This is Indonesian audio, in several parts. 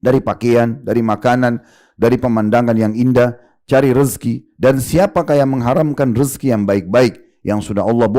dari pakaian, dari makanan, dari pemandangan yang indah, cari rezeki. Dan siapakah yang mengharamkan rezeki yang baik-baik, yang sudah Allah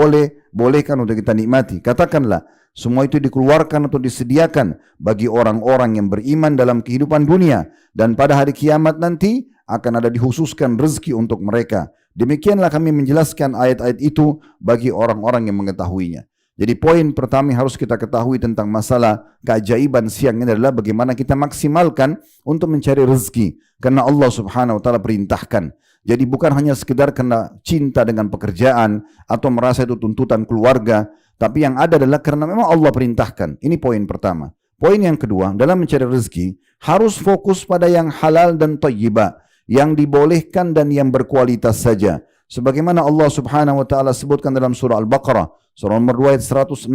bolehkan untuk kita nikmati? Katakanlah, semua itu dikeluarkan atau disediakan bagi orang-orang yang beriman dalam kehidupan dunia. Dan pada hari kiamat nanti akan ada dikhususkan rezeki untuk mereka. Demikianlah kami menjelaskan ayat-ayat itu bagi orang-orang yang mengetahuinya. Jadi poin pertama yang harus kita ketahui tentang masalah keajaiban siang ini adalah bagaimana kita maksimalkan untuk mencari rezeki. Karena Allah subhanahu wa ta'ala perintahkan. Jadi bukan hanya sekedar karena cinta dengan pekerjaan atau merasa itu tuntutan keluarga. Tapi yang ada adalah karena memang Allah perintahkan. Ini poin pertama. Poin yang kedua, dalam mencari rezeki harus fokus pada yang halal dan thayyibah, yang dibolehkan dan yang berkualitas saja. Sebagaimana Allah subhanahu wa ta'ala sebutkan dalam surah Al-Baqarah, surah nomor 2 ayat 168.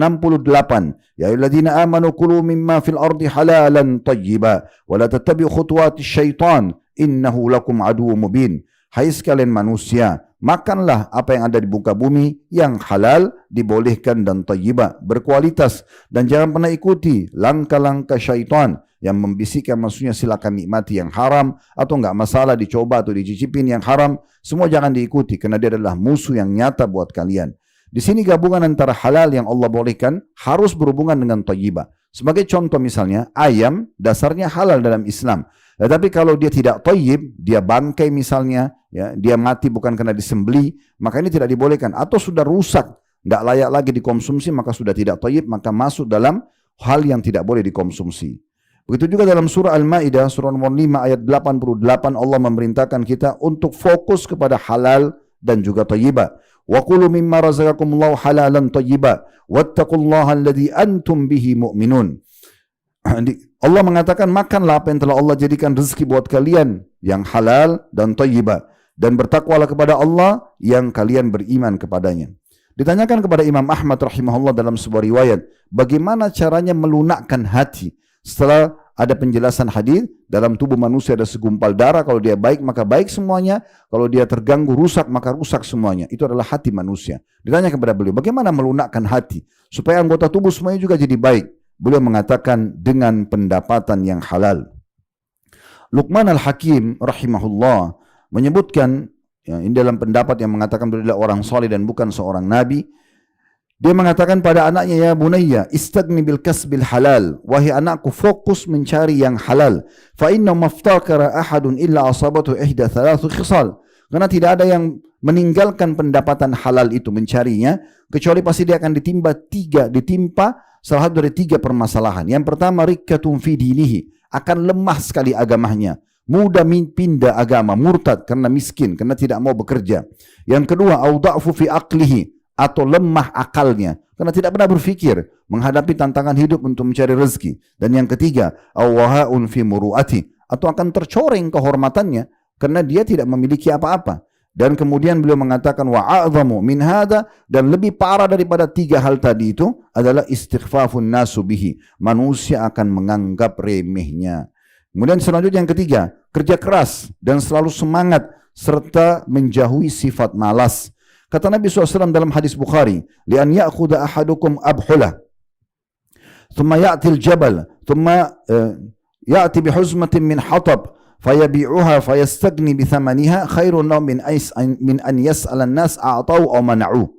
Ya ayyuhalladzina amanu kulu mimma fil ardi halalan thayyiba wa la tattabi'u khutuwatis syaitan innahu lakum aduwwum mubin. Hai sekalian manusia, makanlah apa yang ada di muka bumi yang halal, dibolehkan dan thayyibah, berkualitas, dan jangan pernah ikuti langkah-langkah syaitan yang membisikkan, maksudnya silakan nikmati yang haram atau enggak masalah dicoba atau dicicipin yang haram, semua jangan diikuti karena dia adalah musuh yang nyata buat kalian. Di sini gabungan antara halal yang Allah bolehkan harus berhubungan dengan thayyibah. Sebagai contoh misalnya, ayam dasarnya halal dalam Islam. Tetapi kalau dia tidak thayyib, dia bangkai misalnya, ya, dia mati bukan karena disembelih, maka ini tidak dibolehkan. Atau sudah rusak, tidak layak lagi dikonsumsi, maka sudah tidak thayyib, maka masuk dalam hal yang tidak boleh dikonsumsi. Begitu juga dalam surah Al-Ma'idah, surah nomor 5 ayat 88, Allah memerintahkan kita untuk fokus kepada halal dan juga thayyibah. Wa qulu mimma razaqakumullahu halalan thayyibah wattaqullaha alladzi antum bihi mu'minun. Allah mengatakan makanlah apa yang telah Allah jadikan rezeki buat kalian yang halal dan thayyibah, dan bertakwalah kepada Allah yang kalian beriman kepadanya. Ditanyakan kepada Imam Ahmad rahimahullah dalam sebuah riwayat, bagaimana caranya melunakkan hati setelah ada penjelasan hadis dalam tubuh manusia ada segumpal darah, kalau dia baik maka baik semuanya, kalau dia terganggu rusak maka rusak semuanya. Itu adalah hati manusia. Ditanya kepada beliau, bagaimana melunakkan hati supaya anggota tubuh semuanya juga jadi baik? Beliau mengatakan dengan pendapatan yang halal. Luqman Al-Hakim rahimahullah menyebutkan, ya, ini dalam pendapat yang mengatakan beliau adalah orang saleh dan bukan seorang nabi. Dia mengatakan pada anaknya, ya bunayya istagni bil kasbil halal, wahai anakku fokus mencari yang halal. Fa inna maftakara ahadun illa asabatu ihda thalathu khisal. Karena tidak ada yang meninggalkan pendapatan halal itu mencarinya, kecuali pasti dia akan ditimpa salah satu dari 3 permasalahan. Yang pertama, rikkatun fi dinihi, akan lemah sekali agamanya, mudah pindah agama, murtad karena miskin, karena tidak mau bekerja. Yang kedua, au da'fu fi aqlihi, atau lemah akalnya karena tidak pernah berpikir menghadapi tantangan hidup untuk mencari rezeki. Dan yang ketiga, awahaun fi muru'ati, atau akan tercoreng kehormatannya karena dia tidak memiliki apa-apa. Dan kemudian beliau mengatakan wa'adhamu min hada, dan lebih parah daripada 3 hal tadi itu adalah istighfafun nasu bihi, manusia akan menganggap remehnya. Kemudian selanjutnya yang ketiga, kerja keras dan selalu semangat serta menjauhi sifat malas. Kata Nabi SAW dalam hadis Bukhari, li'an ya'khudha ahadukum abhulah, thumma ya'til jabal, thumma ya'ti bihuzmatin min hatab, fayabi'uha fayastagni bithamaniha khairun lahu min an yas'alan nas a'tau aw mana'u.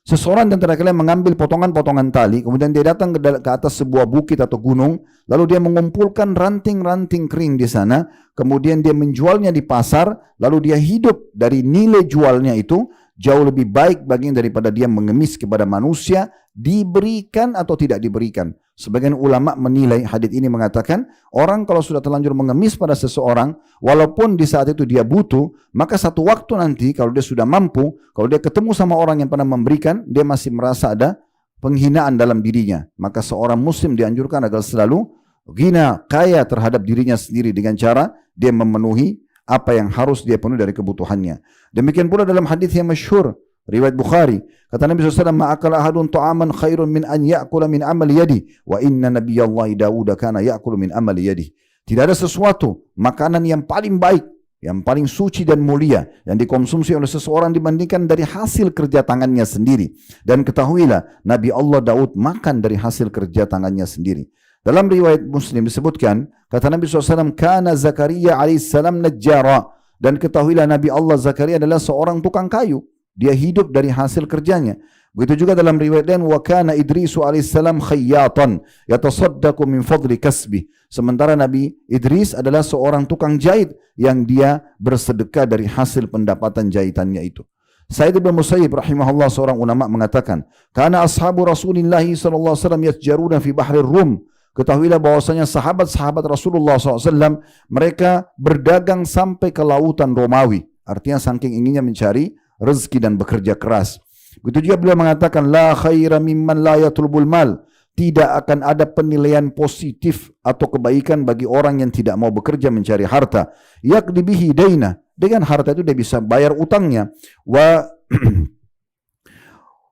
Seseorang di antara kalian mengambil potongan-potongan tali, kemudian dia datang ke atas sebuah bukit atau gunung, lalu dia mengumpulkan ranting-ranting kering di sana, kemudian dia menjualnya di pasar, lalu dia hidup dari nilai jualnya itu, jauh lebih baik baginya daripada dia mengemis kepada manusia, diberikan atau tidak diberikan. Sebagian ulama menilai hadis ini mengatakan, orang kalau sudah terlanjur mengemis pada seseorang, walaupun di saat itu dia butuh, maka satu waktu nanti kalau dia sudah mampu, kalau dia ketemu sama orang yang pernah memberikan, dia masih merasa ada penghinaan dalam dirinya. Maka seorang muslim dianjurkan agar selalu ghina, kaya terhadap dirinya sendiri dengan cara dia memenuhi apa yang harus dia penuhi dari kebutuhannya. Demikian pula dalam hadis yang masyhur riwayat Bukhari, kata Nabi SAW, ma'akala ahadun ta'aman khairun min an ya'kula min amali yadi, wa inna nabiyallahi Dawud kana ya'kulu min amali yadi. Tidak ada sesuatu makanan yang paling baik, yang paling suci dan mulia yang dikonsumsi oleh seseorang dibandingkan dari hasil kerja tangannya sendiri. Dan ketahuilah, Nabi Allah Daud makan dari hasil kerja tangannya sendiri. Dalam riwayat Muslim disebutkan, kata Nabi SAW, kana Zakaria alaihissalam najjara. Dan ketahuilah Nabi Allah Zakaria adalah seorang tukang kayu. Dia hidup dari hasil kerjanya. Begitu juga dalam riwayat lain, wa kana Idrisu alaihissalam khayyatan yatasaddaqu min fadli kasbih. Sementara Nabi Idris adalah seorang tukang jahit yang dia bersedekah dari hasil pendapatan jahitannya itu. Sa'id bin Musayyib rahimahullah, seorang ulama, mengatakan, kana ashabu Rasulillah sallallahu alaihi wasallam yatjaruna fi bahri Rum. Ketahuilah bahwasanya sahabat-sahabat Rasulullah SAW mereka berdagang sampai ke lautan Romawi. Artinya saking inginnya mencari rezeki dan bekerja keras. Begitu juga beliau mengatakan, la khaira mimman la yatlubul mal. Tidak akan ada penilaian positif atau kebaikan bagi orang yang tidak mau bekerja mencari harta. Yaqdi bihi daina. Dengan harta itu dia bisa bayar utangnya. Wa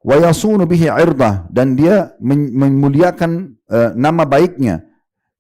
yasunu bihi irdah, dan dia memuliakan nama baiknya.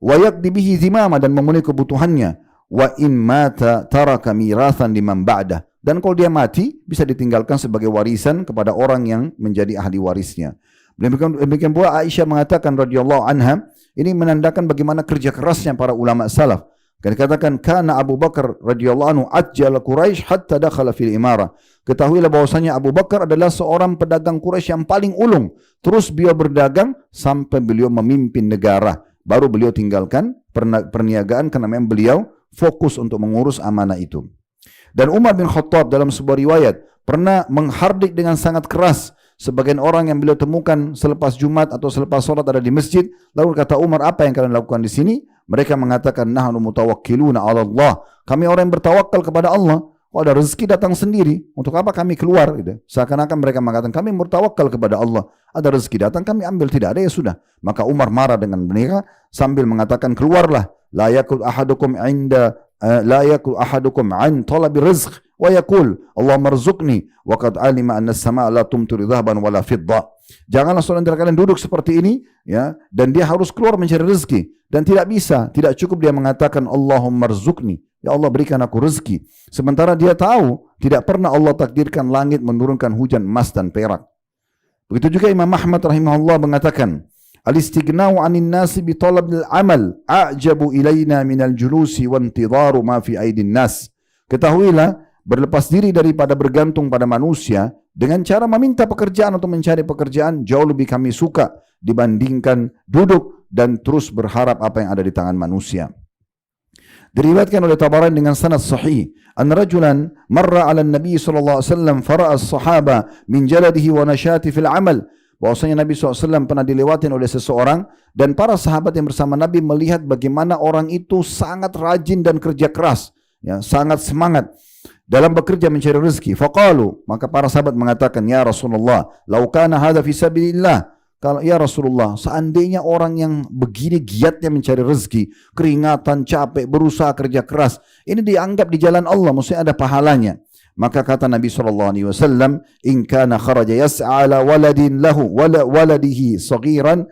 Wa yaqdi bihi zimama, dan memenuhi kebutuhannya. Wa in mata taraka mirathan liman ba'dah, dan kalau dia mati bisa ditinggalkan sebagai warisan kepada orang yang menjadi ahli warisnya. Demikian pula Aisyah mengatakan radhiyallahu anha, ini menandakan bagaimana kerja kerasnya para ulama salaf. Dikatakan kana Abu Bakar radhiyallahu anhu ajjala Quraisy hatta dakhala fil imara. Ketahuilah bahwasanya Abu Bakar adalah seorang pedagang Quraisy yang paling ulung. Terus beliau berdagang sampai beliau memimpin negara. Baru beliau tinggalkan perniagaan karena memang beliau fokus untuk mengurus amanah itu. Dan Umar bin Khattab dalam sebuah riwayat pernah menghardik dengan sangat keras sebagian orang yang beliau temukan selepas Jumat atau selepas sholat ada di masjid. Lalu kata Umar, apa yang kalian lakukan di sini? Mereka mengatakan, nahnu mutawakkiluna ala Allah. Kami orang yang bertawakal kepada Allah. Kalau ada rezeki datang sendiri, untuk apa kami keluar? Gitu. Seakan-akan mereka mengatakan, kami bertawakal kepada Allah. Ada rezeki datang, kami ambil. Tidak ada, ya sudah. Maka Umar marah dengan mereka sambil mengatakan, keluarlah. La yakul ahadukum an talabi rizq wa yakul Allahumma rzuqni wa qad alima anna as-samaa la tumtiru dhahaban wala fidda. Janganlah seorang dari kalian duduk seperti ini, ya, dan dia harus keluar mencari rezeki, dan tidak cukup dia mengatakan Allahumma rzuqni, ya Allah berikan aku rezeki, sementara dia tahu tidak pernah Allah takdirkan langit menurunkan hujan emas dan perak. Begitu juga Imam Ahmad rahimahullah mengatakan, al-istighna'u 'anil nasi bi talabil amal a'jabu ilaina minal julusi wa intidharu ma fi aidin nas. Ketahuilah, berlepas diri daripada bergantung pada manusia dengan cara meminta pekerjaan atau mencari pekerjaan jauh lebih kami suka dibandingkan duduk dan terus berharap apa yang ada di tangan manusia. Diriwayatkan oleh Tabarani dengan sanad sahih, an rajulan marra 'ala an-nabi sallallahu alaihi wasallam fara'a as-sahaba min jaladihi wa nashati fil 'amal. Bahwasanya Nabi SAW pernah dilewatin oleh seseorang dan para sahabat yang bersama Nabi melihat bagaimana orang itu sangat rajin dan kerja keras, ya, sangat semangat dalam bekerja mencari rezeki. Faqalu, maka para sahabat mengatakan, ya Rasulullah, lau kana hadha fi sabilillah. Kalau ya Rasulullah, seandainya orang yang begini giatnya mencari rezeki, keringatan, capek, berusaha kerja keras, ini dianggap di jalan Allah, maksudnya ada pahalanya. Maka kata Nabi SAW, in kana kharaja yas'a ala waladin lahu waladihi saghiran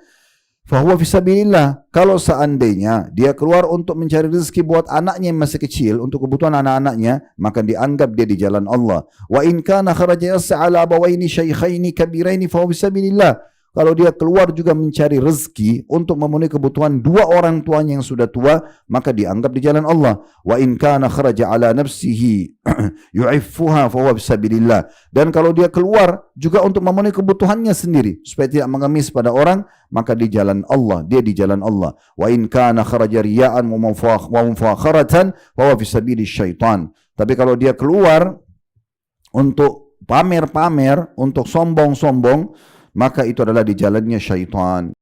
fahuwa fi sabilillah. Kalau seandainya dia keluar untuk mencari rezeki buat anaknya yang masih kecil, untuk kebutuhan anak-anaknya, maka dianggap dia di jalan Allah. Wa in kana kharaja yas'a ala abawaini syaikhaini kabiraini fahuwa fi sabilillah. Kalau dia keluar juga mencari rezeki untuk memenuhi kebutuhan dua orang tuanya yang sudah tua, maka dianggap di jalan Allah. Wa in kana kharaja ala nafsihi yu'iffuha fa huwa bisabilillah. Dan kalau dia keluar juga untuk memenuhi kebutuhannya sendiri supaya tidak mengemis pada orang, maka di jalan Allah, dia di jalan Allah. Wa in kana kharaja riya'an wa mufakharatan fa huwa bisabili syaitan. Tapi kalau dia keluar untuk pamer-pamer, untuk sombong-sombong, maka itu adalah di jalannya syaitan.